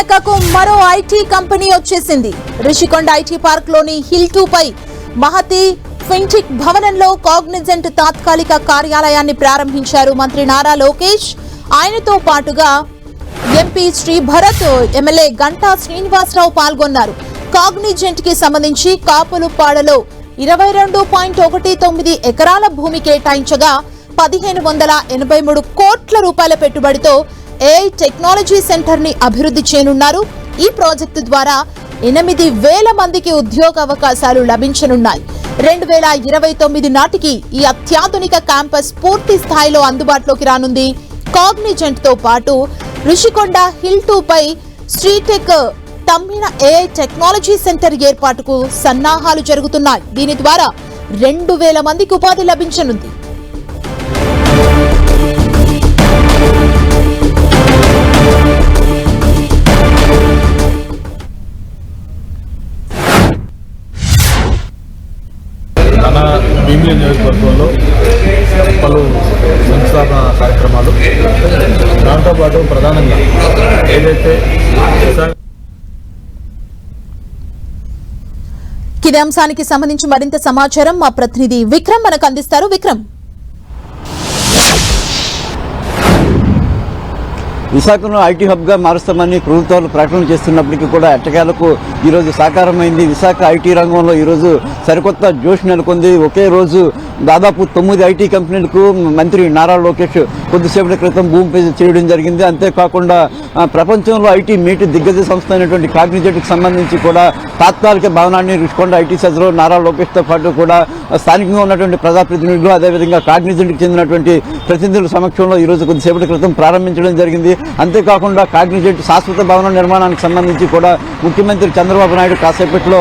విశాఖకు మరో IT company వచ్చేసింది. రిషికొండ ఐటీ పార్క్ లోని హిల్ 2 పై మహతి ఫిన్టెక్ భవనంలో కాగ్నిజెంట్ తాత్కాలిక కార్యాలయాన్ని ప్రారంభించారు మంత్రి నారా లోకేష్. ఆయనతో పాటుగా ఎంపీ శ్రీ భరత్, ఎమ్మెల్యే గంటా శ్రీనివాసరావు పాల్గొన్నారు. కాగ్నిజెంట్ కి సంబంధించి కాపులుపాడలో 22.19 ఎకరాల భూమి కేటాయించగా 1583 కోట్ల రూపాయల పెట్టుబడితో ఏఐ టెక్నాలజీ సెంటర్ ని అభివృద్ధి చేయనున్నారు. ఈ ప్రాజెక్టు ద్వారా 8,000 మందికి ఉద్యోగ అవకాశాలు లభించనున్నాయి. 2029 నాటికి ఈ అత్యాధునిక క్యాంపస్ పూర్తి స్థాయిలో అందుబాటులోకి రానుంది. కాగ్నిజెంట్ తో పాటు రిషికొండ హిల్ 2 పై శ్రీటెక్ తమ్మిన ఏఐ టెక్నాలజీ సెంటర్ ఏర్పాటుకు సన్నాహాలు జరుగుతున్నాయి. దీని ద్వారా 2,000 మందికి ఉపాధి లభించనుంది. మన భీమిలి నియోజకవర్గంలో పలు సంస్థాపన కార్యక్రమాలు, దాంతోపాటు ప్రధానంగా ఏదైతే ఇదే అంశానికి సంబంధించి మరింత సమాచారం మా ప్రతినిధి విక్రమ్ మనకు అందిస్తారు. విక్రమ్, విశాఖను ఐటీ హబ్గా మారుస్తామని ప్రభుత్వాలు ప్రకటన చేస్తున్నప్పటికీ కూడా ఎట్టకేలకు ఈరోజు సాకారమైంది. విశాఖ ఐటీ రంగంలో ఈరోజు సరికొత్త జోష్ నెలకొంది. ఒకే రోజు దాదాపు 9 ఐటీ కంపెనీలకు మంత్రి నారా లోకేష్ కొద్దిసేపటి క్రితం భూమి పూజ చేయడం జరిగింది. అంతేకాకుండా ప్రపంచంలో ఐటీ మీటి దిగ్గజ సంస్థ అయినటువంటి కాగ్నిజెంట్కి సంబంధించి కూడా తాత్కాలిక భవనాన్ని రిషికొండ ఐటీ సెజ్లో నారా లోకేష్తో పాటు కూడా స్థానికంగా ఉన్నటువంటి ప్రజాప్రతినిధులు, అదేవిధంగా కాగ్నిజెంట్కి చెందినటువంటి ప్రతినిధుల సమక్షంలో ఈరోజు కొద్దిసేపటి క్రితం ప్రారంభించడం జరిగింది. అంతేకాకుండా కాగ్నిజెంట్ శాశ్వత భవన నిర్మాణానికి సంబంధించి కూడా ముఖ్యమంత్రి చంద్రబాబు నాయుడు కాసేపట్లో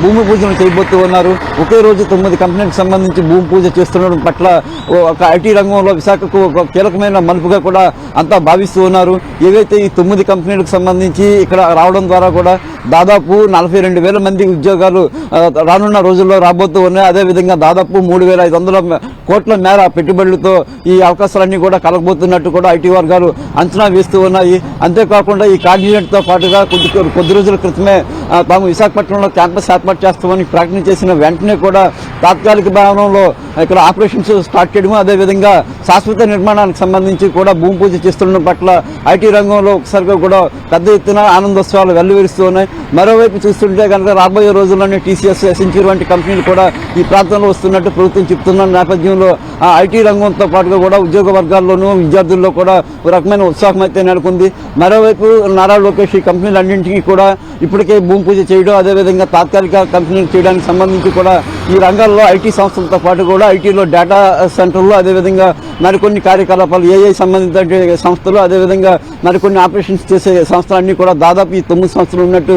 భూమి పూజను చేయబోతూ ఉన్నారు. ఒకే రోజు 9 కంపెనీలకు సంబంధించి భూమి పూజ చేస్తుండడం పట్ల ఒక ఐటీ రంగంలో విశాఖకు ఒక కీలకమైన మలుపుగా కూడా అంతా భావిస్తూ ఉన్నారు. ఏవైతే ఈ 9 కంపెనీలకు సంబంధించి ఇక్కడ రావడం ద్వారా కూడా దాదాపు 42,000 మంది ఉద్యోగాలు రానున్న రోజుల్లో రాబోతూ ఉన్నాయి. అదేవిధంగా దాదాపు 3,500 కోట్ల మేర పెట్టుబడులతో ఈ అవకాశాలన్నీ కూడా కలగబోతున్నట్టు కూడా ఐటీ వర్గాలు అంచనా వేస్తూ ఉన్నాయి. అంతేకాకుండా ఈ కాగ్నిజెంట్తో పాటుగా కొద్ది రోజుల క్రితమే తాము విశాఖపట్నంలో క్యాంపస్ ఏర్పాటు చేస్తామని ప్రకటన చేసిన వెంటనే కూడా తాత్కాలిక భవనంలో ఇక్కడ ఆపరేషన్స్ స్టార్ట్ చేయడము, అదేవిధంగా శాశ్వత నిర్మాణానికి సంబంధించి కూడా భూమి పూజ చేస్తుండడం పట్ల ఐటీ రంగంలో ఒకసారిగా కూడా పెద్ద ఎత్తున ఆనందోత్సవాలు వెల్లువిరుస్తూ ఉన్నాయి. మరోవైపు చూస్తుంటే కనుక రాబోయే రోజుల్లోనే టీసీఎస్, సెంచరీ వంటి కంపెనీలు కూడా ఈ ప్రాంతంలో వస్తున్నట్టు ప్రభుత్వం చెప్తున్న నేపథ్యంలో ఐటీ రంగంతో పాటుగా కూడా ఉద్యోగ వర్గాల్లోనూ విద్యార్థుల్లో కూడా ఒక రకమైన ఉత్సాహం అయితే నెలకొంది. మరోవైపు నారా లోకేష్ ఈ కంపెనీలన్నింటికీ కూడా ఇప్పటికే భూమి పూజ చేయడం, అదేవిధంగా తాత్కాలిక కంపెనీలు చేయడానికి సంబంధించి కూడా ఈ రంగాల్లో ఐటీ సంస్థలతో పాటు కూడా ఐటీలో డేటా సెంటర్లు, అదేవిధంగా మరికొన్ని కార్యకలాపాలు ఏఐ సంబంధించిన సంస్థలు, అదేవిధంగా మరికొన్ని ఆపరేషన్స్ చేసే సంస్థలన్నీ కూడా దాదాపు ఈ 9 సంస్థలు ఉన్నట్టు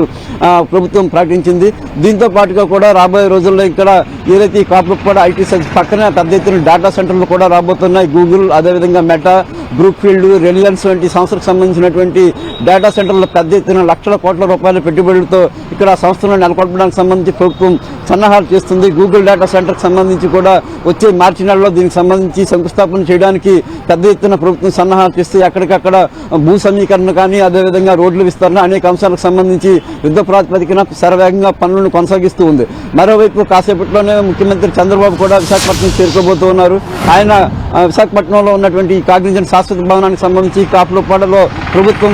ప్రభుత్వం ప్రకటించింది. దీంతో పాటుగా కూడా రాబోయే రోజుల్లో ఇక్కడ ఏదైతే ఈ కాపులపాడు ఐటీ సెజ్ పక్కనే పెద్ద ఎత్తున డేటా సెంటర్లు కూడా రాబోతున్నాయి. గూగుల్, అదేవిధంగా మెటా, బ్రూక్ఫీల్డ్, రిలయన్స్ వంటి సంస్థలకు సంబంధించినటువంటి డేటా సెంటర్లు పెద్ద ఎత్తున లక్షల కోట్ల రూపాయల పెట్టుబడులతో ఇక్కడ సంస్థలను నెలకొల్పడానికి సంబంధించి ప్రభుత్వం సన్నాహాలు చేస్తుంది. గూగుల్ డేటా సెంటర్కి సంబంధించి కూడా వచ్చే మార్చి నెలలో దీనికి సంబంధించి శంకుస్థాపన చేయడానికి పెద్ద ఎత్తున ప్రభుత్వం సన్నాహాలు చేస్తే ఎక్కడికక్కడ భూ సమీకరణ కానీ, అదేవిధంగా రోడ్ల విస్తరణ, అనేక అంశాలకు సంబంధించి యుద్ధ ప్రాతిపదికన శరవేగంగా పనులను కొనసాగిస్తూ ఉంది. మరోవైపు కాసేపట్లోనే ముఖ్యమంత్రి చంద్రబాబు కూడా విశాఖపట్నం చేరుకోబోతూ ఉన్నారు. ఆయన విశాఖపట్నంలో ఉన్నటువంటి కాగ్నిజెంట్ శాశ్వత భవనానికి సంబంధించి కాపులపాడలో ప్రభుత్వం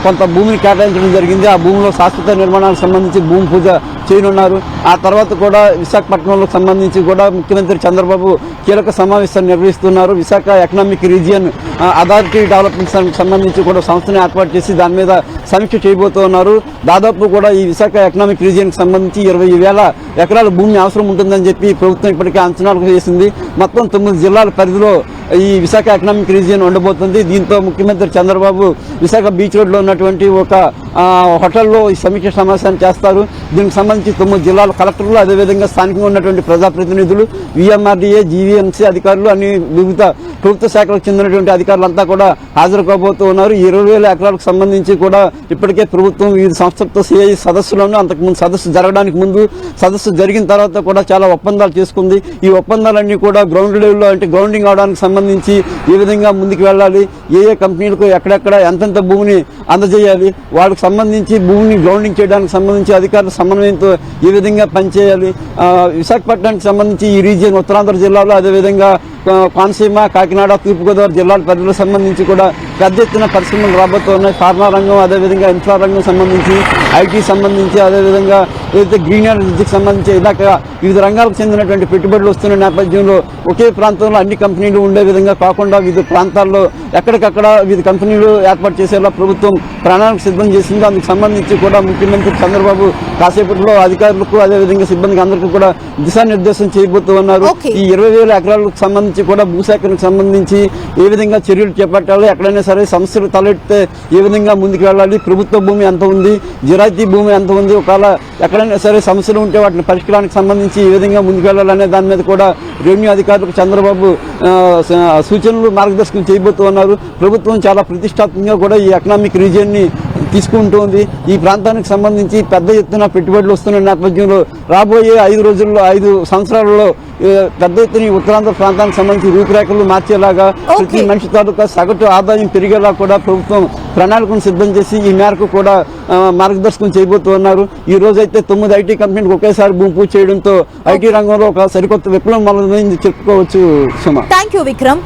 కొంత భూమిని కేటాయించడం జరిగింది. ఆ భూమిలో శాశ్వత నిర్మాణానికి సంబంధించి భూమి పూజ చేయనున్నారు. ఆ తర్వాత కూడా విశాఖపట్నంలో సంబంధించి కూడా ముఖ్యమంత్రి చంద్రబాబు కీలక సమావేశాన్ని నిర్వహిస్తున్నారు. Visakha economic region authority development సంబంధించి కూడా సంస్థను ఏర్పాటు చేసి దాని మీద సమీక్ష చేయబోతూ ఉన్నారు. దాదాపు కూడా ఈ విశాఖ ఎకనామిక్ రీజియన్కి సంబంధించి 20,000 ఎకరాల భూమి అవసరం ఉంటుందని చెప్పి ప్రభుత్వం ఇప్పటికే అంచనాలు వేసింది. మొత్తం 9 జిల్లాల పరిధిలో ఈ విశాఖ ఎకనామిక్ రీజియన్ ఉండబోతుంది. దీంతో ముఖ్యమంత్రి చంద్రబాబు విశాఖ బీచ్ రోడ్లో ఉన్నటువంటి ఒక హోటల్లో ఈ సమీక్ష సమావేశాన్ని చేస్తారు. దీనికి సంబంధించి 9 జిల్లాల కలెక్టర్లు, అదేవిధంగా స్థానికంగా ఉన్నటువంటి ప్రజాప్రతినిధులు, విఎంఆర్డీఏ, జీవీఎంసీ అధికారులు, అన్ని వివిధ ప్రభుత్వ శాఖలకు చెందినటువంటి అధికారులంతా కూడా హాజరు కాబోతూ ఉన్నారు. 20,000 ఎకరాలకు సంబంధించి కూడా ఇప్పటికే ప్రభుత్వం వివిధ సంస్థలతో సిఐ సదస్సులను అంతకుముందు సదస్సు జరగడానికి ముందు సదస్సు జరిగిన తర్వాత కూడా చాలా ఒప్పందాలు చేసుకుంది. ఈ ఒప్పందాలన్నీ కూడా గ్రౌండ్ లెవెల్లో అంటే గ్రౌండింగ్ అవడానికి సంబంధించి ఏ విధంగా ముందుకు వెళ్ళాలి, ఏ కంపెనీలకు ఎక్కడెక్కడ ఎంతెంత భూమిని అందజేయాలి, వాళ్ళకి సంబంధించి భూమిని గ్రౌండింగ్ చేయడానికి సంబంధించి అధికారుల సమన్వయంతో ఏ విధంగా పనిచేయాలి, విశాఖపట్నానికి సంబంధించి ఈ రీజియన్ ఉత్తరాంధ్ర జిల్లాలో అదేవిధంగా కోనసీమ, కాకినాడ, తూర్పుగోదావరి జిల్లాల పరిధిలో సంబంధించి కూడా పెద్ద ఎత్తున పరిశ్రమలు రాబోతున్నాయి. ఫార్మా రంగం, అదేవిధంగా ఇన్ఫ్రా రంగం సంబంధించి, ఐటీ సంబంధించి, అదేవిధంగా ఏదైతే గ్రీన్ ఎనర్జీకి సంబంధించి ఇలాగ వివిధ రంగాలకు చెందినటువంటి పెట్టుబడులు వస్తున్న నేపథ్యంలో ఒకే ప్రాంతంలో అన్ని కంపెనీలు ఉండే విధంగా కాకుండా వివిధ ప్రాంతాల్లో ఎక్కడికక్కడ వివిధ కంపెనీలు ఏర్పాటు చేసేలా ప్రభుత్వం ప్రణాళిక సిద్ధం చేసింది. అందుకు సంబంధించి కూడా ముఖ్యమంత్రి చంద్రబాబు కాసేపట్లో అధికారులకు అదేవిధంగా సిబ్బందికి అందరికీ కూడా దిశానిర్దేశం చేయబోతూ ఉన్నారు. ఈ 20,000 ఎకరాలకు సంబంధించి కూడా భూసేకరణకు సంబంధించి ఏ విధంగా చర్యలు చేపట్టాలి, ఎక్కడైనా సరే సమస్యలు తలెత్తితే ఏ విధంగా ముందుకు వెళ్ళాలి, ప్రభుత్వ భూమి ఎంత ఉంది, జిరాయితీ భూమి ఎంత ఉంది, ఒకవేళ ఎక్కడైనా సరే సమస్యలు ఉంటే వాటిని పరిష్కారానికి సంబంధించి ఏ విధంగా ముందుకు వెళ్ళాలనే దాని మీద కూడా రెవెన్యూ అధికారులకు చంద్రబాబు సూచనలు మార్గదర్శకం చేయబోతూ ఉన్నారు. ప్రభుత్వం చాలా ప్రతిష్టాత్మకంగా కూడా ఈ ఎకనామిక్ రీజియన్ని తీసుకుంటోంది. ఈ ప్రాంతానికి సంబంధించి పెద్ద ఎత్తున పెట్టుబడులు వస్తున్న నేపథ్యంలో రాబోయే 5 సంవత్సరాలలో పెద్ద ఎత్తున ఉత్తరాంధ్ర ప్రాంతానికి సంబంధించి రూపురేఖలు మార్చేలాగా ప్రతి మనిషి తాలూకా సగటు ఆదాయం పెరిగేలా కూడా ప్రభుత్వం ప్రణాళికను సిద్ధం చేసి ఈ మేరకు కూడా మార్గదర్శకం చేయబోతూ ఉన్నారు. ఈ రోజైతే 9 ఐటీ కంపెనీలకు ఒకేసారి భూమి పూజ చేయడంతో ఐటీ రంగంలో ఒక సరికొత్త విప్లవం మొదలైంది చెప్పుకోవచ్చు. సుమ. Thank you Vikram.